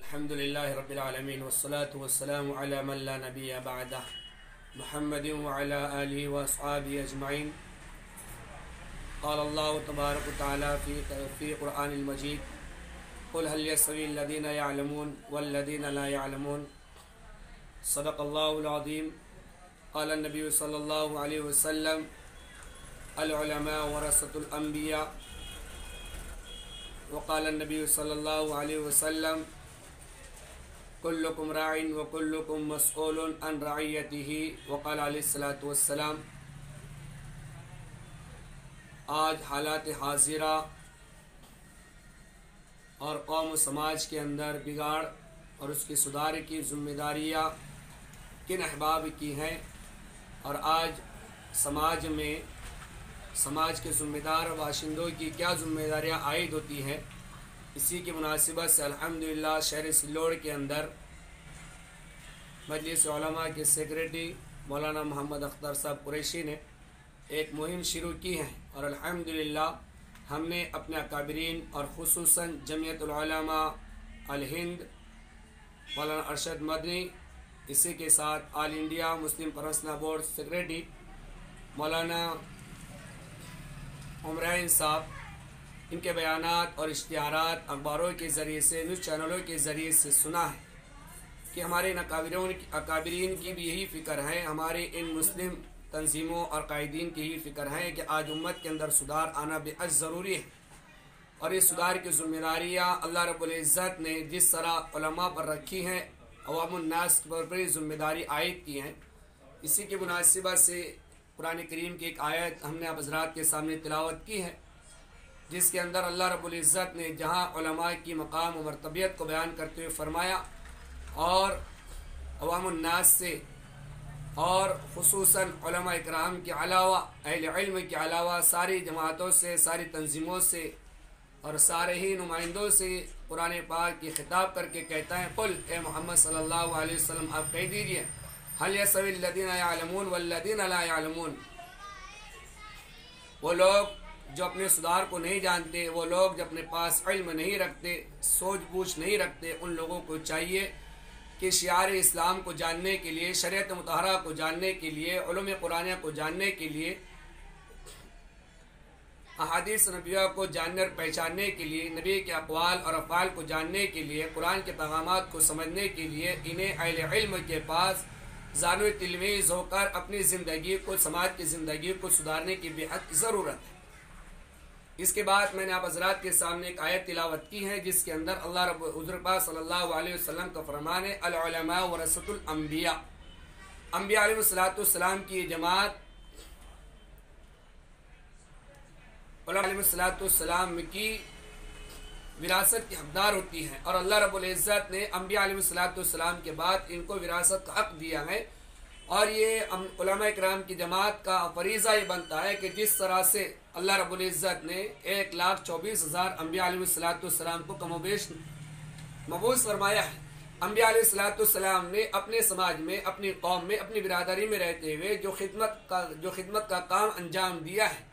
अल्हम्दुलिल्लाहि रब्बिल आलमीन वस्सलातु वस्सलामु अला मन ला नबिय्य बअदह मुहम्मदिन व अला आलिहि व अस्हाबिहि अजमईन। क़ाल अल्लाहु तबारक व तआला फ़ी क़ुरआनिल मजीद क़ुल हल यस्तवील लज़ीना यअलमून वल्लज़ीना ला यअलमून सदक़ल्लाहुल अज़ीम। क़ाल नबी सल्लल्लाहु अलैहि वसल्लम अल उलमा वरसतुल अंबिया व क़ाल नबी सल्लल्लाहु अलैहि वसल्लम कुल्लुकुम राइन व कुल्लुकुम मसऊलुन अन रइयतिही व क़ाल अलैहिस्सलातु वस्सलाम। आज हालात हाजिरा और कौम समाज के अंदर बिगाड़ और उसके सुधार की जिम्मेदारियाँ किन अहबाब की हैं और आज समाज में समाज के ज़िम्मेदार बाशिंदों की क्या जिम्मेदारियाँ आयद होती हैं, इसी की मुनासिबत से अल्हम्दुलिल्लाह शहर सिल्लोड़ के अंदर मजलिस उलमा के सेक्रेटरी मौलाना मोहम्मद अख्तर साहब कुरैशी ने एक मुहिम शुरू की है और अल्हम्दुलिल्लाह हमने अपने अकाबरीन और खुसूसन जमियतुल उलमा अल हिंद मौलाना अरशद मदनी, इसी के साथ all India Muslim personal board secretary मौलाना उमरान साहब, इनके बयानात और इश्तिहारात अखबारों के ज़रिए से न्यूज़ चैनलों के ज़रिए से सुना है कि हमारे इन अकाबरीन की भी यही फ़िक्र है, हमारे इन मुस्लिम तंजीमों और कायदीन की ही फ़िक्र है कि आज उम्मत के अंदर सुधार आना बेहद ज़रूरी है और इस सुधार की ज़िम्मेदारियाँ अल्लाह रब्बुल इज़्ज़त ने जिस तरह उलमा पर रखी हैं, अवामुन नास पर बड़ी ज़िम्मेदारी आयद की हैं। इसी की मुनासिबत से कुरान करीम की एक आयत हमने आप हज़रात के सामने तिलावत की है, जिसके अंदर अल्लाह रब्बुल इज़्ज़त ने जहाँ उलमा की मकाम और मर्तबियत को बयान करते हुए फरमाया और अवामुन नास से और खुसूसन उलमा इकराम के अलावा अहले इल्म के अलावा सारी जमातों से, सारी तंजीमों से और सारे ही नुमाइंदों से कुरान पाक की खिताब करके कहता है, कुल ए मोहम्मद सल्लल्लाहु अलैहि वसल्लम आप कह दीजिए, हल यस्तवील लज़ीना यअलमून वल्लज़ीना ला यअलमून। वो लोग जो अपने सुधार को नहीं जानते, वो लोग जो अपने पास इल्म नहीं रखते, सोच बूझ नहीं रखते, उन लोगों को चाहिए कि शियार इस्लाम को जानने के लिए, शरीयत मुतहरा को जानने के लिए, उलूम कुरानिया को जानने के लिए, अहादीस नबिया को जानने और पहचानने के लिए, नबी के अक़वाल और अफ़आल को जानने के लिए, कुरान के पैगामात को समझने के लिए इन्हें अहले इल्म के पास जानो तिलमीज़ होकर अपनी ज़िंदगी को, समाज की ज़िंदगी को सुधारने की बेहद ज़रूरत है। इसके बाद मैंने आप हज़रात के सामने एक आयत तिलावत की है, जिसके अंदर अल्लाह हुज़ूर पाक सल्लल्लाहु अलैहि वसल्लम का फरमान है, अल उलमा वरसतुल अंबिया। अंबिया अलैहिस्सलातु वस्सलाम की जमात अलैहिस्सलाम की विरासत की हकदार होती है और अल्लाह रब्बुल इज़्ज़त ने अंबिया अलैहिस्सलाम के बाद इनको विरासत का हक दिया है। और ये उलमा इकराम की जमात का फरीज़ा ये बनता है कि जिस तरह से अल्लाह रब्बुल इज़्ज़त ने 1,24,000 अंबिया अलैहिस्सलाम को कमोबेश मबूस फरमाया है। अंबिया अलैहिस्सलाम ने अपने समाज में, अपनी कौम में, अपनी बिरादरी में रहते हुए जो खिदमत का काम अंजाम दिया है,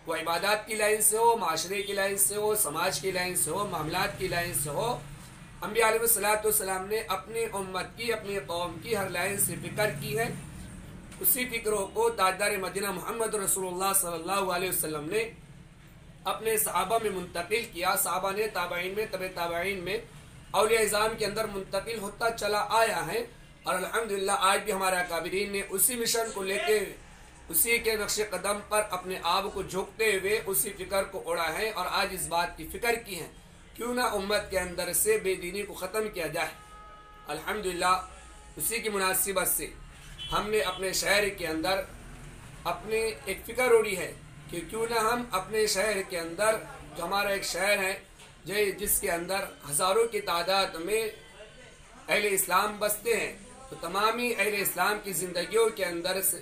वो इबादत की लाइन से हो, माशरे की लाइन से हो, समाज की लाइन से हो, मामलात की लाइन से हो, अंबिया अलैहिस्सलाम ने अपनी उम्मत की, अपनी कौम की हर लाइन से फिक्र की है। उसी फिक्रों को ताजदार मदीना मोहम्मद रसूलुल्लाह सल्लल्लाहु अलैहि वसल्लम ने अपने सहाबा में मुंतकिल किया। सहाबा ने ताबईन में, तबे ताबईन में, औलिया इज़ाम के अंदर मुंतकिल होता चला आया है और अल्हम्दुलिल्लाह आज भी हमारे अकाबरीन ने उसी मिशन को लेते हुए, उसी के नक्शे कदम पर अपने आप को झोंकते हुए उसी फिक्र को उड़ा है और आज इस बात की फिक्र की है, क्यों ना उम्मत के अंदर से बेदीनी को ख़त्म किया जाए। अल्हम्दुलिल्लाह उसी की मुनासिबत से हमने अपने शहर के अंदर अपने एक फ़िक्र उड़ी है कि क्यों ना हम अपने शहर के अंदर, जो हमारा एक शहर है जिसके अंदर हज़ारों की तादाद में अहले इस्लाम बसते हैं, तो तमामी अहले इस्लाम की ज़िंदगियों के अंदर से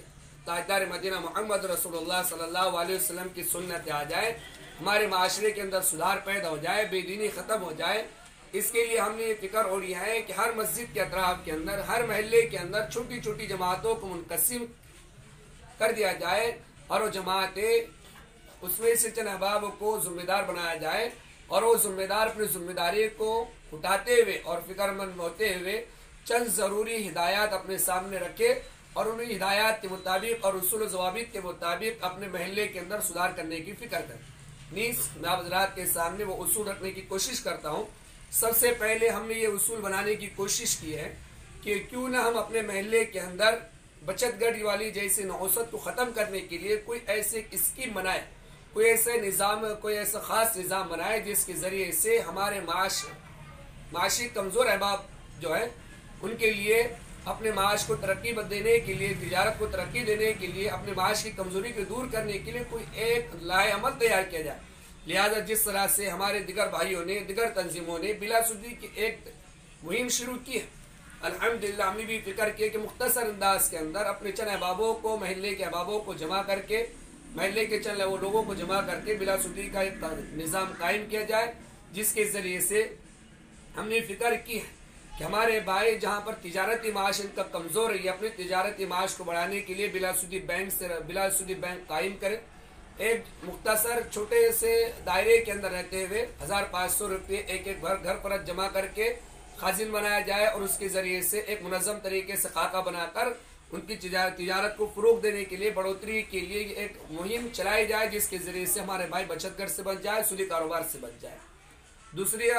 ताजदार मदीना मोहम्मद रसूलुल्लाह सल्लल्लाहु अलैहि वसल्लम की सुन्नत आ जाए, हमारे माशरे के अंदर सुधार पैदा हो जाए, बेदीनी ख़त्म हो जाए। इसके लिए हमने ये फिक्र उड़ी है कि हर मस्जिद के अतराफ के अंदर, हर महल्ले के अंदर छोटी छोटी जमातों को मुनक़सिम कर दिया जाए और वो जमातें उसमें से चंद अहबाब को ज़िम्मेदार बनाया जाए और वो ज़िम्मेदार अपनी ज़िम्मेदारी को उठाते हुए और फिक्रमंद होते हुए चंद ज़रूरी हिदायत अपने सामने रखे और उन्हीं हिदायत के मुताबिक और उसूल ज़वाबित के मुताबिक अपने महल्ले के अंदर सुधार करने की फिक्र करें। नीस मैं हज़रात के सामने वो उसूल रखने की कोशिश करता हूँ। सबसे पहले हमने ये उसूल बनाने की कोशिश की है कि क्यों ना हम अपने महल्ले के अंदर बचत गढ़ वाली जैसी नौसत को ख़त्म करने के लिए कोई ऐसे स्कीम बनाए, कोई ऐसे निज़ाम, कोई ऐसा ख़ास निज़ाम बनाए जिसके ज़रिए से हमारे माशी कमज़ोर अहबाब जो है उनके लिए अपने माश को तरक्की देने के लिए, तिजारत को तरक्की देने के लिए, अपने माश की कमजोरी को दूर करने के लिए कोई एक लाए अमल तैयार किया जाए। लिहाजा जिस तरह से हमारे दिगर भाइयों ने, दिगर तंजीमों ने बिलासुदी की एक मुहिम शुरू की है, अल्हम्दुलिल्लाह हमने भी फिक्र किया कि मुख्तसर अंदाज के अंदर अपने चंद अहबाबों को, महल्ले के अहबाबों को जमा करके, महल्ले के चंद वो लोगों को जमा करके बिलासुदी का एक निज़ाम कायम किया जाए, जिसके ज़रिए से हमने फिक्र की है कि हमारे भाई जहाँ पर तिजारती माश इनका कमज़ोर है, अपने तिजारती माश को बढ़ाने के लिए बिलासुदी बैंक कायम करें। एक मुख्तसर छोटे से दायरे के अंदर रहते हुए 1500 रुपये एक एक घर पर जमा करके खाजिन बनाया जाए और उसके ज़रिए से एक मुनज़्ज़म तरीके से खाका बनाकर उनकी तिजारत को फ़रोग़ देने के लिए, बढ़ोतरी के लिए एक मुहिम चलाई जाए, जिसके ज़रिए से हमारे भाई बचत घर से बच जाए, सूदी कारोबार से बच जाए। दूसरी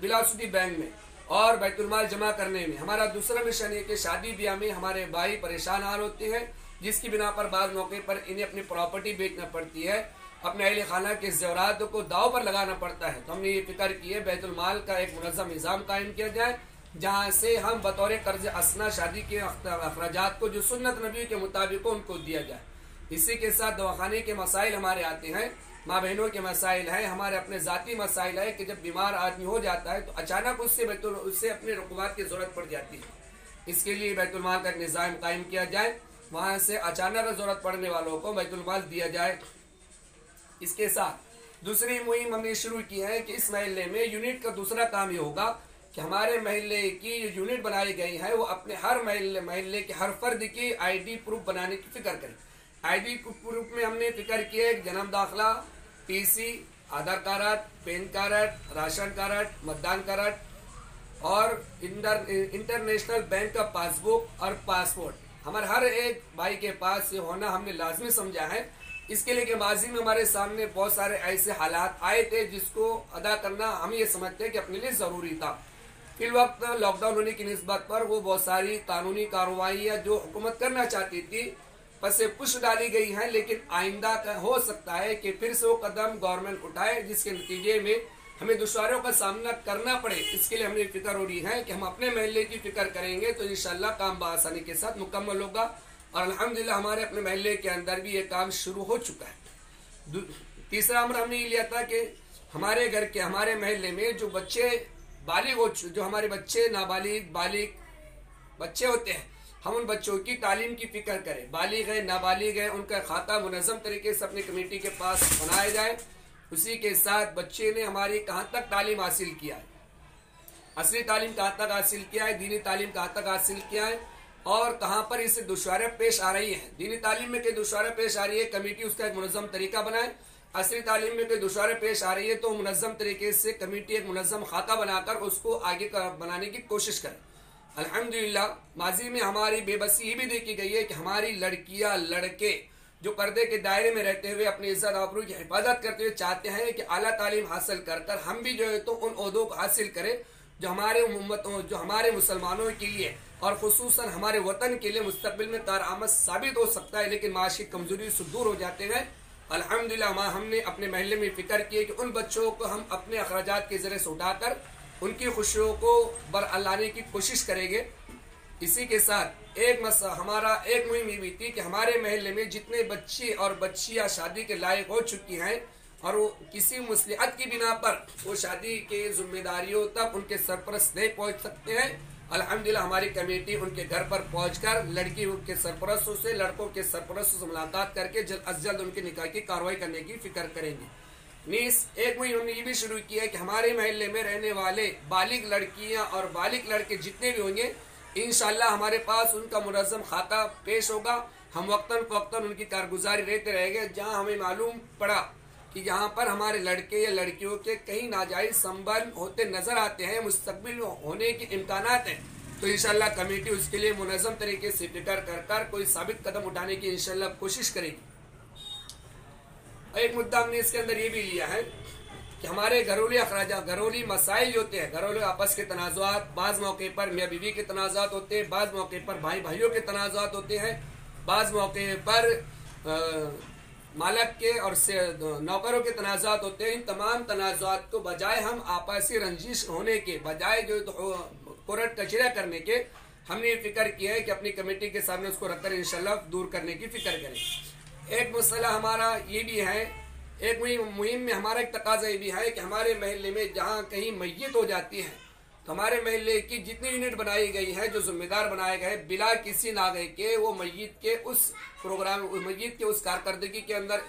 बिलासुदी बैंक में और बैतुलमाल जमा करने में हमारा दूसरा मिशन है कि शादी ब्याह में हमारे भाई परेशान हाल होते हैं, जिसकी बिना पर बाद मौके पर इन्हें अपनी प्रॉपर्टी बेचना पड़ती है, अपने अहले खाना के ज़ेवरात को दाव पर लगाना पड़ता है। तो हमने ये फिक्र की है बैतुलमाल का एक मुनज़्ज़म निज़ाम कायम किया जाए, जहाँ से हम बतौर कर्ज असना शादी के अखराजात को जो सुन्नत नबी के मुताबिक उनको दिया जाए। इसी के साथ दवाखाने के मसाइल हमारे आते हैं, माँ बहनों के मसाइल हैं, हमारे अपने ज़ाती मसाइल है कि जब बीमार आदमी हो जाता है तो अचानक उससे अपने रुकूमात की ज़रूरत पड़ जाती है। इसके लिए बैतुलमाल का निज़ाम कायम किया जाए, वहाँ से अचानक ज़रूरत पड़ने वालों को बैतुलमाल दिया जाए। इसके साथ दूसरी मुहिम हमने शुरू की है कि इस महल्ले में यूनिट का दूसरा काम ये होगा कि हमारे महल्ले की जो यूनिट बनाई गई है वो अपने हर महल्ले के हर फर्द की ID प्रूफ बनाने की फिक्र करें। ID प्रूफ में हमने फिक्र किया है जन्म दाखिला, PC, Aadhaar card, PAN card, ration card, मतदान कार्ड और इंटरनेशनल बैंक का पासबुक और पासपोर्ट हमारे हर एक भाई के पास ये होना हमने लाजमी समझा है। इसके लिए कि माजी में हमारे सामने बहुत सारे ऐसे हालात आए थे जिसको अदा करना हम ये समझते हैं कि अपने लिए ज़रूरी था। फिल वक्त लॉकडाउन होने की निस्बत पर वो बहुत सारी कानूनी कार्रवाइयाँ जो हुकूमत करना चाहती थी पसे पुश डाली गई हैं, लेकिन आइंदा का हो सकता है कि फिर से वो कदम गवर्नमेंट उठाए जिसके नतीजे में हमें दुश्वारियों का सामना करना पड़े। इसके लिए हमने फिक्र हो रही है कि हम अपने महल्ले की फिक्र करेंगे तो इंशाल्लाह काम बआसानी के साथ मुकम्मल होगा और अल्हम्दुलिल्लाह हमारे अपने महल्ले के अंदर भी ये काम शुरू हो चुका है। तीसरा अमर हमने ये लिया था कि हमारे घर के, हमारे महल्ले में जो बच्चे बालिग हो, जो हमारे बच्चे नाबालिग बालिग बच्चे होते हैं, हम उन बच्चों की तालीम की फिक्र करें। बालिग है, नाबालिग है, उनका खाता मुनज़्ज़म तरीके से अपनी कमेटी के पास बनाया जाए। उसी के साथ बच्चे ने हमारी कहाँ तक तालीम हासिल किया है, असली तालीम कहाँ तक हासिल किया है, दीनी तालीम कहाँ तक हासिल किया है और कहाँ पर इससे दुश्वारियाँ पेश आ रही है। दीनी तालीम में कई दुश्वारियाँ पेश आ रही है, कमेटी उसका एक मुनज़्ज़म तरीका बनाए। असली तालीम में कई दुश्वारियाँ पेश आ रही है तो मुनज़्ज़म तरीके से कमेटी एक मुनज़्ज़म खाता बनाकर उसको आगे बनाने की कोशिश करे। अल्हम्दुलिल्लाह माजी में हमारी बेबसी भी देखी गई है कि हमारी लड़कियां लड़के जो पर्दे के दायरे में रहते हुए अपनी इज्जत आबरू की हिफाजत करते हुए चाहते हैं कि आला तालीम हासिल कर हम भी जो है तो उन ओहदों को हासिल करें जो हमारे उम्मतों, जो हमारे मुसलमानों के लिए और खुसूसन हमारे वतन के लिए मुस्तकबिल में कारआमद साबित हो सकता है, लेकिन माशी कमजोरी से दूर हो जाते हैं। अल्हम्दुलिल्लाह हमने अपने महल्ले में फिक्र की कि उन बच्चों को हम अपने अखराजात के जरिए से उठाकर उनकी खुशियों को लाने की कोशिश करेंगे। इसी के साथ हमारा एक मुहिम ये भी थी कि हमारे महल्ले में जितने बच्चे और बच्चियां शादी के लायक हो चुकी हैं और वो किसी मुसलिहत की बिना पर वो शादी के जिम्मेदारियों तक उनके सरपरस्त नहीं पहुंच सकते हैं, अल्हम्दुलिल्लाह हमारी कमेटी उनके घर पर पहुंचकर लड़की के सरपरस्तों से, लड़कों के सरपरस्तों से मुलाकात करके जल्द अज जल्द उनके निकाह की कार्रवाई करने की फिक्र करेंगे। एक मुहिम हमने ये भी शुरू किया है कि हमारे महल्ले में रहने वाले बालिग लड़कियां और बालिग लड़के जितने भी होंगे इंशाल्लाह हमारे पास उनका मुनज़्ज़म खाता पेश होगा। हम वक्तन फवक्तन उनकी कारगुजारी रहते रहेंगे। जहां हमें मालूम पड़ा कि यहाँ पर हमारे लड़के या लड़कियों के कहीं नाजायज संबंध होते नजर आते हैं, मुस्तकबिल होने के इम्कानात हैं, तो इंशाल्लाह कमेटी उसके लिए मुनज़्ज़म तरीके से फिक्र कर कोई साबित कदम उठाने की इंशाल्लाह कोशिश करेगी। एक मुद्दा हमने इसके अंदर ये भी लिया है कि हमारे घरेलू अखराजा, घरेलू मसाइल जो होते हैं, घरेलू आपस के तनाज़ुआत, बाज़ मौके पर मियाँ बीवी के तनाज़ुआत होते हैं, बाज़ मौके पर भाई भाइयों के तनाज़ुआत होते हैं, बाज़ मौके पर मालक के और नौकरों के तनाज़ात होते हैं। इन तमाम तनाज़ात को बजाय हम आपसी रंजिश होने के बजाय जो कोर्ट कचरा करने के, हमने ये फिक्र किया है कि अपनी कमेटी के सामने उसको रखकर इंशाल्लाह दूर करने की फिक्र करें। एक मसला हमारा ये भी है, एक मुहिम में हमारा एक तकाजा ये भी है कि हमारे महल्ले में जहाँ कहीं मैयत हो जाती है तो हमारे महल्ले की जितनी यूनिट बनाई गई है, जो जिम्मेदार बनाए गए, बिला किसी नागे के वो मैयत के उस प्रोग्राम, मैयत के उस कारकर्दगी के अंदर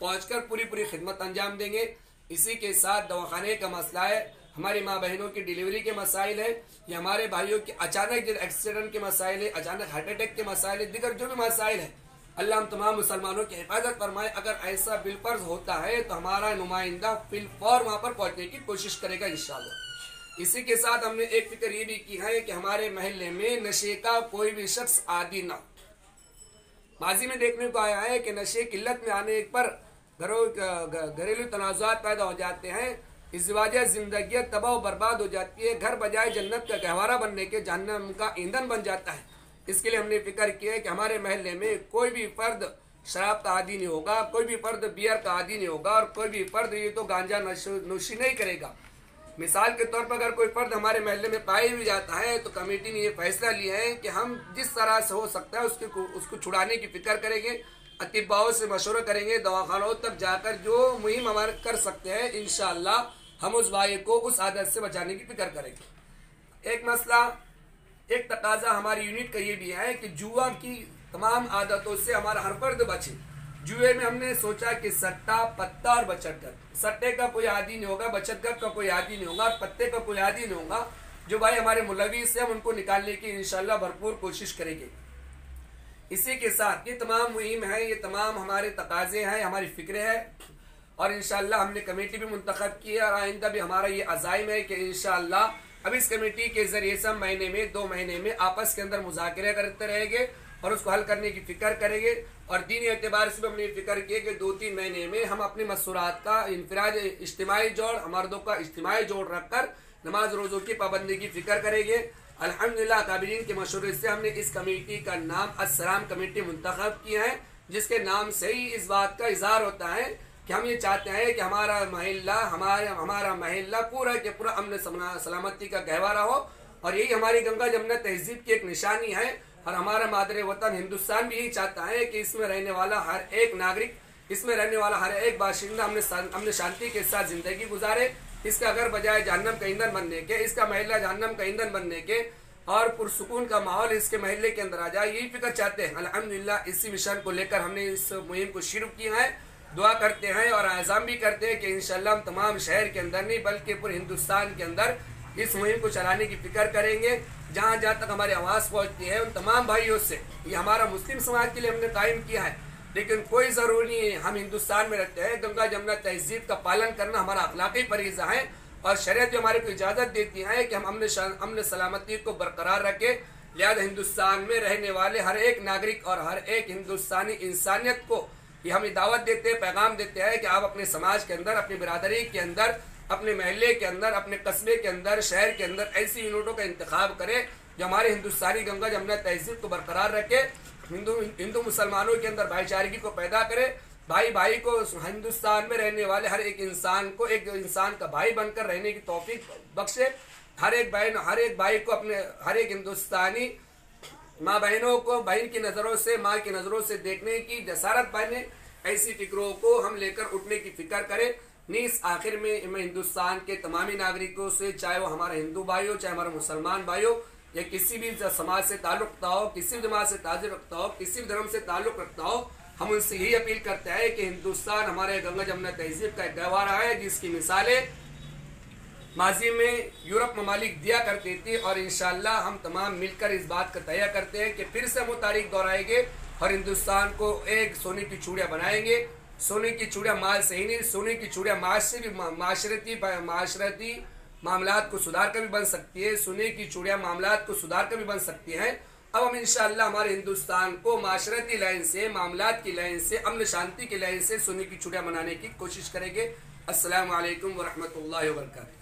पहुंचकर पूरी खिदमत अंजाम देंगे। इसी के साथ दवाखाने का मसला है, हमारी माँ बहनों की डिलीवरी के मसाइल है, या हमारे भाइयों के अचानक एक्सीडेंट के मसाइल है, अचानक हार्ट अटैक के मसाइल है, दिगर जो भी मसाइल है, अल्लाह हम तमाम मुसलमानों की हिफाजत फरमाए। अगर ऐसा बिलफर्ज होता है तो हमारा नुमाइंदा फिलफौर वहां पर पहुंचने की कोशिश करेगा इंशाल्लाह। इसी के साथ हमने एक फिक्र ये भी की है कि हमारे महल्ले में नशे का कोई भी शख्स आदी ना। माजी में देखने को आया है कि नशे किल्लत में आने पर घरेलू तनाज़ुआत पैदा हो जाते हैं, इज़्वाजा जिंदगी तबाह बर्बाद हो जाती है, घर बजाय जन्नत का गहवारा बनने के जहन्नम का ईंधन बन जाता है। इसके लिए हमने फिक्र किया है कि हमारे महल्ले में कोई भी फर्द शराब का आदी नहीं होगा, कोई भी फर्द बियर का आदी नहीं होगा, और कोई भी फर्द ये तो गांजा नोशी नहीं करेगा। मिसाल के तौर पर अगर कोई फर्द हमारे महल्ले में पाया भी जाता है तो कमेटी ने ये फैसला लिया है कि हम जिस तरह से हो सकता है उसको छुड़ाने की फिक्र करेंगे, अतिबाओं से मशवरा करेंगे, दवाखानों तक जाकर जो मुहिम हमारे कर सकते हैं इंशाअल्लाह हम उस भाई को उस आदत से बचाने की फिक्र करेंगे। एक मसला, एक तकाजा हमारी यूनिट का ये भी है कि जुआ की तमाम आदतों से हमारा हर फर्द बचे। जुए में हमने सोचा कि सट्टा, पत्ता और बचतगढ़, सट्टे का कोई आदी नहीं होगा, बचतगढ़ का कोई आदी नहीं होगा, पत्ते का कोई आदी नहीं होगा। जो भाई हमारे मुलविस से हम उनको निकालने की इंशाल्लाह भरपूर कोशिश करेंगे। इसी के साथ ये तमाम मुहिम है, ये तमाम हमारे तकाजे हैं, हमारी फिक्रें हैं, और इंशाल्लाह हमने कमेटी भी मुंतखब की है और आइंदा भी हमारा ये अज़ाइम है कि इंशाल्लाह अब इस कमेटी के जरिए सब महीने में 2 महीने में आपस के अंदर मुज़ाकरे करते रहेंगे और उसको हल करने की फिक्र करेंगे। और दीनी एतबार से भी हमने फिक्र किया कि 2-3 महीने में हम अपने मसूरात का इनफराज इज्तिमाई जोड़, मर्दों का इज्तिमाई जोड़ रखकर नमाज रोज़ों की पाबंदी की फिक्र करेंगे। अल्हम्दुलिल्लाह काबिरीन के मशवरे से हमने इस कमेटी का नाम अस्सलाम कमेटी मुंतखब किया है, जिसके नाम से ही इस बात का इजहार होता है कि हम ये चाहते हैं कि हमारा महल्ला पूरा के पूरा अमन सलामती का गहवारा हो, और यही हमारी गंगा जमुना तहजीब की एक निशानी है। और हमारा मादरे वतन हिंदुस्तान भी यही चाहता है कि इसमें रहने वाला हर एक नागरिक, इसमें रहने वाला हर एक बाशिंदा हमने शांति के साथ जिंदगी गुजारे, इसका घर बजाय जहन्नम का ईंधन बनने के, इसका महल्ला जहन्नम का ईंधन बनने के, और पुरसुकून का माहौल इसके महल्ले के अंदर आ जाए, यही फिक्र चाहते हैं। अल्हम्दुलिल्लाह इसी मिशन को लेकर हमने इस मुहिम को शुरू किया है। दुआ करते हैं और आज़ाम भी करते हैं कि इंशाल्लाह हम तमाम शहर के अंदर नहीं बल्कि पूरे हिंदुस्तान के अंदर इस मुहिम को चलाने की फिक्र करेंगे। जहाँ जहाँ तक हमारी आवाज़ पहुँचती है उन तमाम भाइयों से, ये हमारा मुस्लिम समाज के लिए हमने कायम किया है, लेकिन कोई ज़रूरी नहीं है, हम हिंदुस्तान में रहते हैं, गंगा जमुना तहजीब का पालन करना हमारा अखलाकी फरीज़ा है, और शरीयत जो हमारे को इजाज़त देती है कि हम अमन सलामती को बरकरार रखें। लिहाजा हिंदुस्तान में रहने वाले हर एक नागरिक और हर एक हिंदुस्तानी इंसानियत को ये हम दावत देते हैं, पैगाम देते हैं कि आप अपने समाज के अंदर, अपनी बिरादरी के अंदर, अपने महल्ले के अंदर, अपने कस्बे के अंदर, शहर के अंदर ऐसी यूनिटों का इंतखाब करें जो हमारे हिंदुस्तानी गंगा जमुना तहजीब को बरकरार रखे, हिंदू मुसलमानों के अंदर भाईचारगी को पैदा करे, भाई भाई को हिंदुस्तान में रहने वाले हर एक इंसान को एक इंसान का भाई बनकर रहने की तौफीक बख्शे, हर एक भाई को अपने हर एक हिंदुस्तानी माँ बहनों को बहन की नज़रों से, माँ की नज़रों से देखने की जसारत बने। ऐसी फिक्रों को हम लेकर उठने की फिक्र करें। नीस आखिर में मैं हिंदुस्तान के तमामी नागरिकों से, चाहे वो हमारा हिंदू भाई हो, चाहे हमारा मुसलमान भाई हो, या किसी भी समाज से ताल्लुक़ रखता हो, किसी भी जमात से ताल्लुक़ रखता हो, किसी भी धर्म से ताल्लुक़ रखता हो, हम उनसे यही अपील करते हैं कि हिंदुस्तान हमारे गंगा जमुना तहजीब का एक गहवारा है, जिसकी मिसालें माजी में यूरोप ममालिक दिया करती थी, और इंशाअल्लाह हम तमाम मिलकर इस बात का तय करते हैं कि फिर से वो तारीख दोहराएंगे और हिंदुस्तान को एक सोने की चूड़ियाँ बनाएंगे। सोने की चूड़ियाँ माल से ही नहीं, सोने की चूड़ियाँ माल से भी माशरती मामलात को सुधार कर भी बन सकती है, सोने की चूड़ियाँ मामलात को सुधार कर भी बन सकती हैं। अब हम इंशाअल्लाह हमारे हिंदुस्तान को माशरती लाइन से, मामलात की लाइन से, अमन शांति की लाइन से सोने की चूड़ियाँ बनाने की कोशिश करेंगे। अस्सलामु अलैकुम वरहमतुल्लाहि वबरकातुहू।